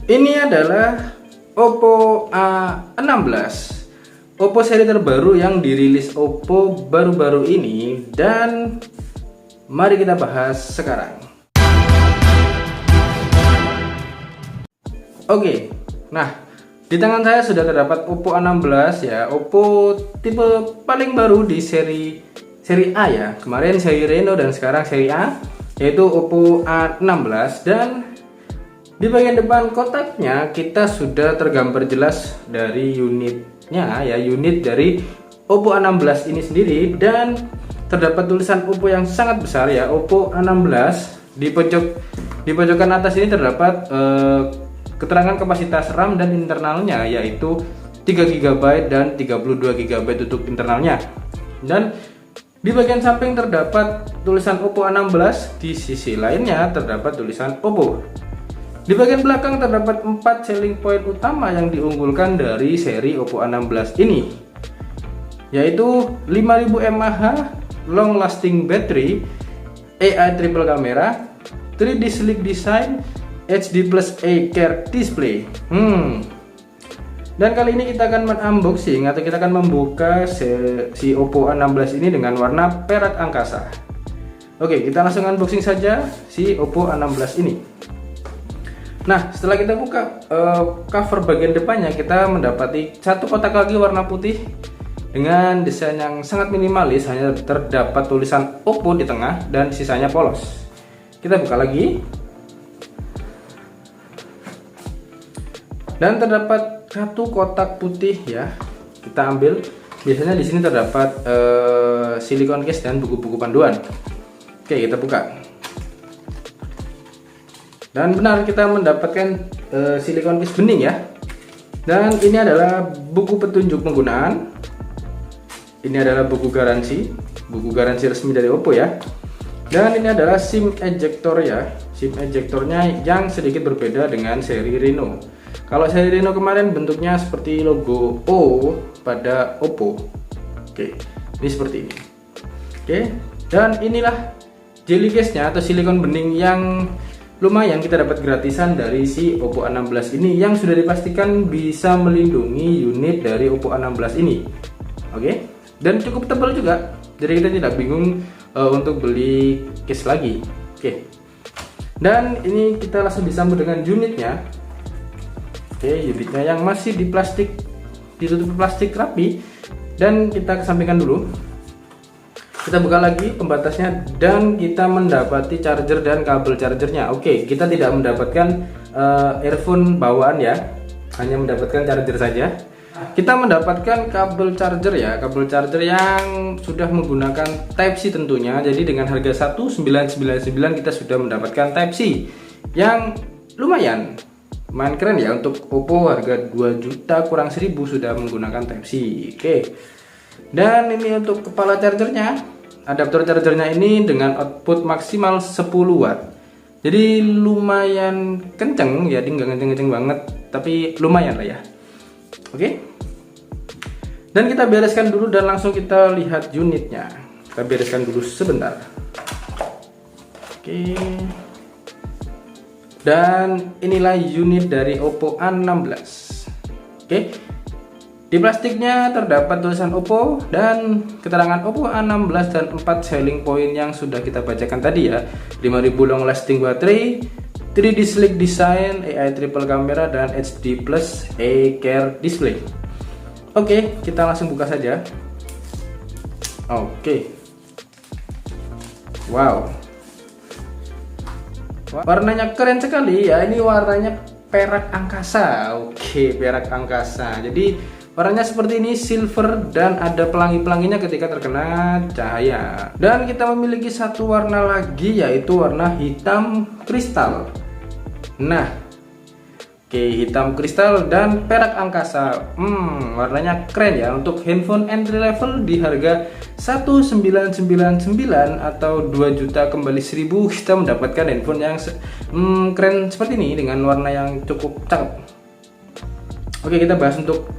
Ini adalah Oppo A16, Oppo seri terbaru yang dirilis Oppo baru-baru ini, dan mari kita bahas sekarang. Oke, nah di tangan saya sudah terdapat Oppo A16 ya, Oppo tipe paling baru di seri A ya. Kemarin seri Reno dan sekarang seri A, yaitu Oppo A16. Dan di bagian depan kotaknya kita sudah tergambar jelas dari unitnya ya, unit dari Oppo A16 ini sendiri, dan terdapat tulisan Oppo yang sangat besar ya, Oppo A16. Di pojokan atas ini terdapat keterangan kapasitas RAM dan internalnya, yaitu 3 GB dan 32 GB untuk internalnya. Dan di bagian samping terdapat tulisan Oppo A16, di sisi lainnya terdapat tulisan Oppo. Di bagian belakang terdapat 4 selling point utama yang diunggulkan dari seri Oppo A16 ini, yaitu 5000 mAh long lasting battery, AI triple camera, 3D sleek design, HD plus A care display. Dan kali ini kita akan unboxing atau kita akan membuka si Oppo A16 ini dengan warna perak angkasa. Oke, kita langsung unboxing saja si Oppo A16 ini. Nah, setelah kita buka cover bagian depannya, kita mendapati satu kotak lagi warna putih dengan desain yang sangat minimalis, hanya terdapat tulisan Oppo di tengah dan sisanya polos. Kita buka lagi. Dan terdapat satu kotak putih ya. Kita ambil. Biasanya di sini terdapat silikon case dan buku-buku panduan. Oke, kita buka. Dan benar, kita mendapatkan silikon case bening ya. Dan ini adalah buku petunjuk penggunaan. Ini adalah buku garansi resmi dari Oppo ya. Dan ini adalah SIM ejector ya. SIM ejectornya yang sedikit berbeda dengan seri Reno. Kalau seri Reno kemarin bentuknya seperti logo O pada Oppo. Oke, ini seperti ini. Oke, dan inilah jelly case-nya atau silikon bening yang lumayan kita dapat gratisan dari si Oppo A16 ini, yang sudah dipastikan bisa melindungi unit dari Oppo A16 ini. Oke, dan cukup tebal juga, jadi kita tidak bingung untuk beli case lagi. Oke, dan ini kita langsung disambut dengan unitnya. Oke, unitnya yang masih di plastik, ditutup plastik rapi, dan kita kesampingkan dulu. Kita buka lagi pembatasnya, dan kita mendapati charger dan kabel chargernya. Oke, kita tidak mendapatkan earphone bawaan ya, hanya mendapatkan charger saja. Kita mendapatkan kabel charger ya, kabel charger yang sudah menggunakan Type C tentunya. Jadi dengan harga 1999 kita sudah mendapatkan Type C yang lumayan keren ya. Untuk Oppo harga 2 juta kurang 1000 sudah menggunakan Type C. Oke, dan ini untuk kepala chargernya. Adaptor chargernya ini dengan output maksimal 10 watt. Jadi lumayan kenceng ya, nggak kenceng-kenceng banget, tapi lumayan lah ya. Oke, dan kita bereskan dulu dan langsung kita lihat unitnya. Kita bereskan dulu sebentar. Oke, dan inilah unit dari Oppo A16. Oke, di plastiknya terdapat tulisan Oppo dan keterangan Oppo A16 dan 4 selling point yang sudah kita bacakan tadi ya. 5000 long lasting battery, 3D sleek design, AI triple camera, dan HD plus A care display. Oke, kita langsung buka saja. Oke, wow, warnanya keren sekali ya. Ini warnanya perak angkasa. Oke, perak angkasa. Jadi warnanya seperti ini, silver, dan ada pelangi-pelanginya ketika terkena cahaya. Dan kita memiliki satu warna lagi, yaitu warna hitam kristal. Nah, oke, hitam kristal dan perak angkasa. Warnanya keren ya. Untuk handphone entry level di harga 1999 atau 2 juta kembali 1000, kita mendapatkan handphone yang keren seperti ini dengan warna yang cukup cakep. Oke, kita bahas untuk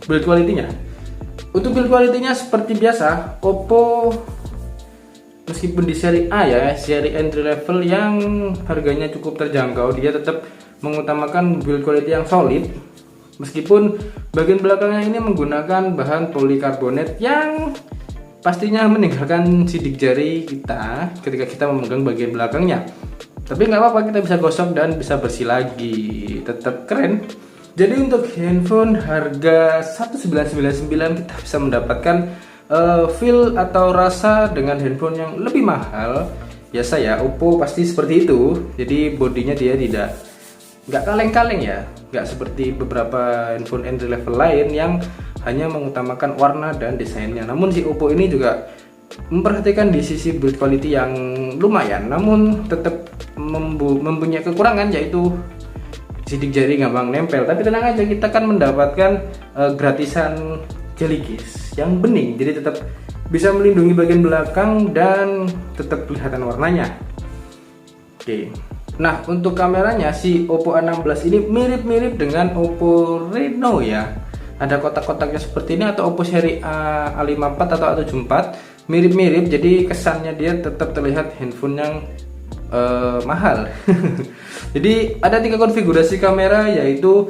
build quality-nya. Untuk build quality-nya seperti biasa, Oppo meskipun di seri A ya, seri entry level yang harganya cukup terjangkau, dia tetap mengutamakan build quality yang solid. Meskipun bagian belakangnya ini menggunakan bahan polikarbonat yang pastinya meninggalkan sidik jari kita ketika kita memegang bagian belakangnya. Tapi nggak apa-apa, kita bisa gosok dan bisa bersih lagi, tetap keren. Jadi untuk handphone harga 1999 kita bisa mendapatkan feel atau rasa dengan handphone yang lebih mahal. Biasa ya, Oppo pasti seperti itu. Jadi bodinya dia nggak kaleng-kaleng ya, nggak seperti beberapa handphone entry level lain yang hanya mengutamakan warna dan desainnya. Namun si Oppo ini juga memperhatikan di sisi build quality yang lumayan, namun tetap mempunyai kekurangan, yaitu sidik jari gampang nempel. Tapi tenang aja, kita akan mendapatkan gratisan jelly case yang bening, jadi tetap bisa melindungi bagian belakang dan tetap kelihatan warnanya. Oke. Nah, untuk kameranya si Oppo A16 ini mirip-mirip dengan Oppo Reno ya. Ada kotak-kotaknya seperti ini, atau Oppo seri A54 atau A74, mirip-mirip. Jadi kesannya dia tetap terlihat handphone yang mahal. Jadi ada 3 konfigurasi kamera, yaitu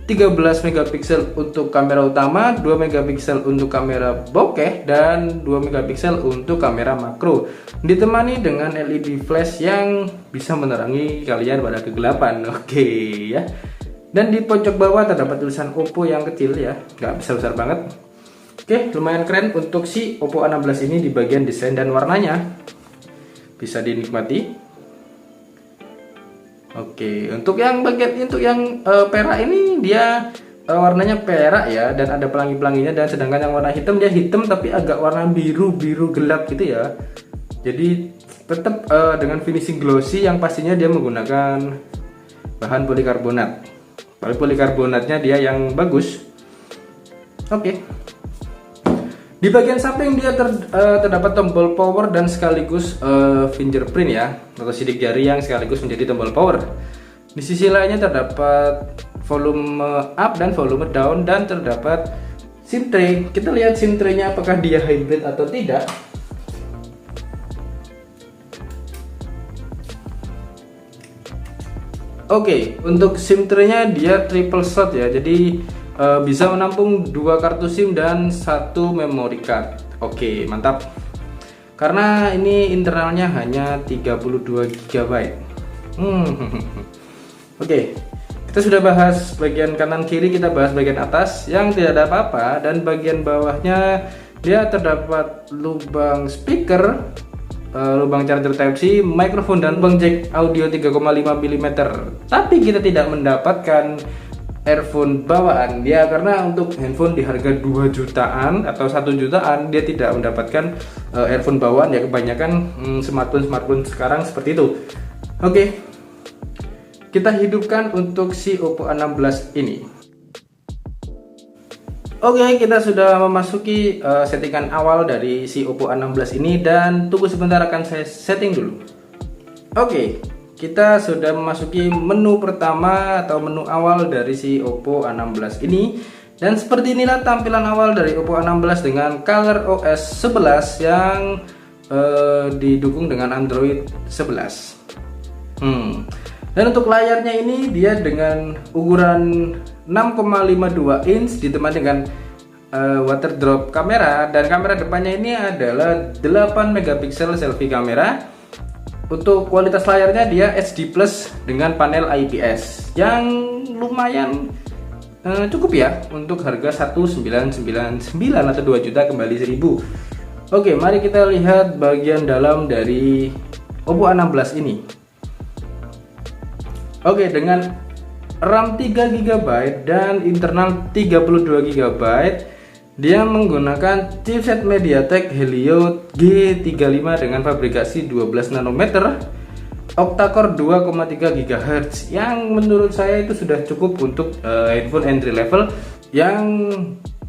13 megapiksel untuk kamera utama, 2 megapiksel untuk kamera bokeh, dan 2 megapiksel untuk kamera makro. Ditemani dengan LED flash yang bisa menerangi kalian pada kegelapan. Oke ya. Dan di pojok bawah terdapat tulisan Oppo yang kecil ya, nggak besar-besar banget. Oke, lumayan keren untuk si Oppo A16 ini di bagian desain dan warnanya. Bisa dinikmati. Oke, untuk yang perak ini dia warnanya perak ya, dan ada pelangi-pelanginya, dan sedangkan yang warna hitam dia hitam tapi agak warna biru gelap gitu ya. Jadi tetap dengan finishing glossy yang pastinya dia menggunakan bahan polikarbonat. Polikarbonatnya dia yang bagus. Oke. Di bagian samping dia terdapat tombol power dan sekaligus fingerprint ya, atau sidik jari yang sekaligus menjadi tombol power. Di sisi lainnya terdapat volume up dan volume down, dan terdapat SIM tray. Kita lihat SIM tray-nya apakah dia hybrid atau tidak. Oke, untuk SIM tray-nya dia triple slot ya. Jadi bisa menampung 2 kartu SIM dan 1 memory card. Oke, mantap. Karena ini internalnya hanya 32 GB. Oke, kita sudah bahas bagian kanan kiri, kita bahas bagian atas yang tidak ada apa-apa, dan bagian bawahnya dia terdapat lubang speaker, lubang charger Type-C, mikrofon, dan lubang jack audio 3,5 mm. Tapi kita tidak mendapatkan earphone bawaan dia, karena untuk handphone di harga 2 jutaan atau 1 jutaan dia tidak mendapatkan earphone bawaan ya. Kebanyakan smartphone sekarang seperti itu. Oke, kita hidupkan untuk si Oppo A16 ini. Oke, kita sudah memasuki settingan awal dari si Oppo A16 ini, dan tunggu sebentar, akan saya setting dulu. Oke, kita sudah memasuki menu pertama atau menu awal dari si Oppo A16 ini, dan seperti inilah tampilan awal dari Oppo A16 dengan ColorOS 11 yang didukung dengan Android 11. Dan untuk layarnya ini dia dengan ukuran 6,52 inch ditemani dengan water drop kamera, dan kamera depannya ini adalah 8 megapiksel selfie kamera. Untuk kualitas layarnya dia HD Plus dengan panel IPS yang lumayan cukup ya untuk harga 1999 atau 2 juta kembali 1000. Oke, mari kita lihat bagian dalam dari Oppo A16 ini. Oke, dengan RAM 3 GB dan internal 32 GB, dia menggunakan chipset MediaTek Helio G35 dengan fabrikasi 12 nanometer, octa-core 2,3 GHz, yang menurut saya itu sudah cukup untuk handphone entry level yang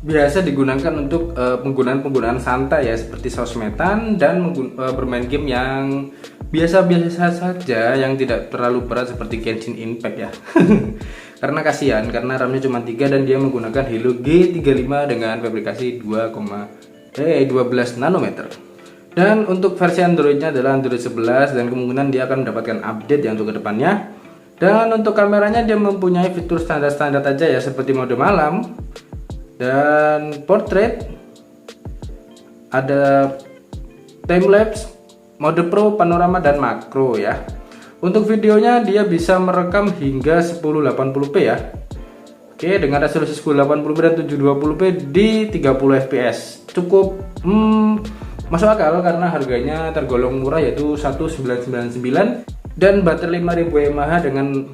biasa digunakan untuk penggunaan santai ya, seperti sosmedan dan bermain game yang biasa-biasa saja, yang tidak terlalu berat seperti Genshin Impact ya. Karena kasihan, karena RAM-nya cuma 3 dan dia menggunakan Helio G35 dengan fabrikasi 12 nanometer. Dan untuk versi Android-nya adalah Android 11, dan kemungkinan dia akan mendapatkan update yang untuk kedepannya. Dan untuk kameranya dia mempunyai fitur standar-standar aja ya, seperti mode malam dan portrait, ada time lapse, mode pro, panorama dan makro ya. Untuk videonya dia bisa merekam hingga 1080p ya. Oke, dengan resolusi 1080p dan 720p di 30 fps. Cukup masuk akal karena harganya tergolong murah, yaitu 1999 dan baterai 5000 mAh dengan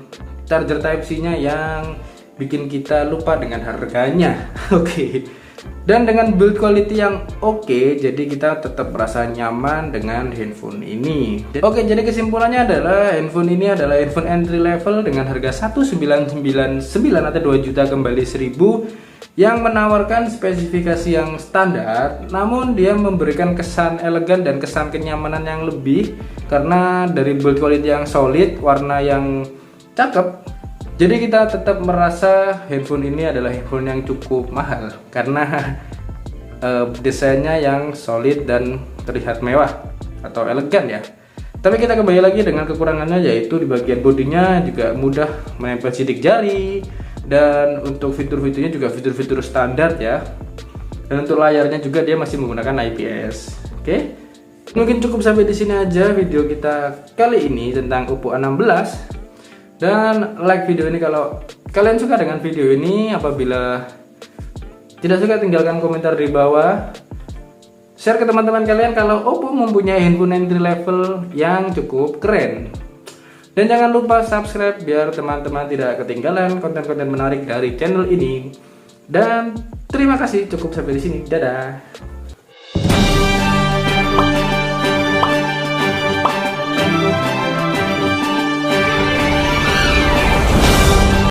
charger Type-C nya yang bikin kita lupa dengan harganya. Oke. Dan dengan build quality yang oke, jadi kita tetap merasa nyaman dengan handphone ini. Oke, jadi kesimpulannya adalah handphone ini adalah handphone entry level dengan harga 1999 atau 2 juta kembali 1000, yang menawarkan spesifikasi yang standar, namun dia memberikan kesan elegan dan kesan kenyamanan yang lebih karena dari build quality yang solid, warna yang cakep. Jadi kita tetap merasa handphone ini adalah handphone yang cukup mahal karena desainnya yang solid dan terlihat mewah atau elegan ya. Tapi kita kembali lagi dengan kekurangannya, yaitu di bagian bodinya juga mudah menempel sidik jari, dan untuk fitur-fiturnya juga fitur-fitur standar ya. Dan untuk layarnya juga dia masih menggunakan IPS. Oke. Mungkin cukup sampai di sini aja video kita kali ini tentang Oppo A16. Dan like video ini kalau kalian suka dengan video ini. Apabila tidak suka, tinggalkan komentar di bawah. Share ke teman-teman kalian kalau Oppo mempunyai handphone entry level yang cukup keren. Dan jangan lupa subscribe biar teman-teman tidak ketinggalan konten-konten menarik dari channel ini. Dan terima kasih, cukup sampai di sini. Dadah.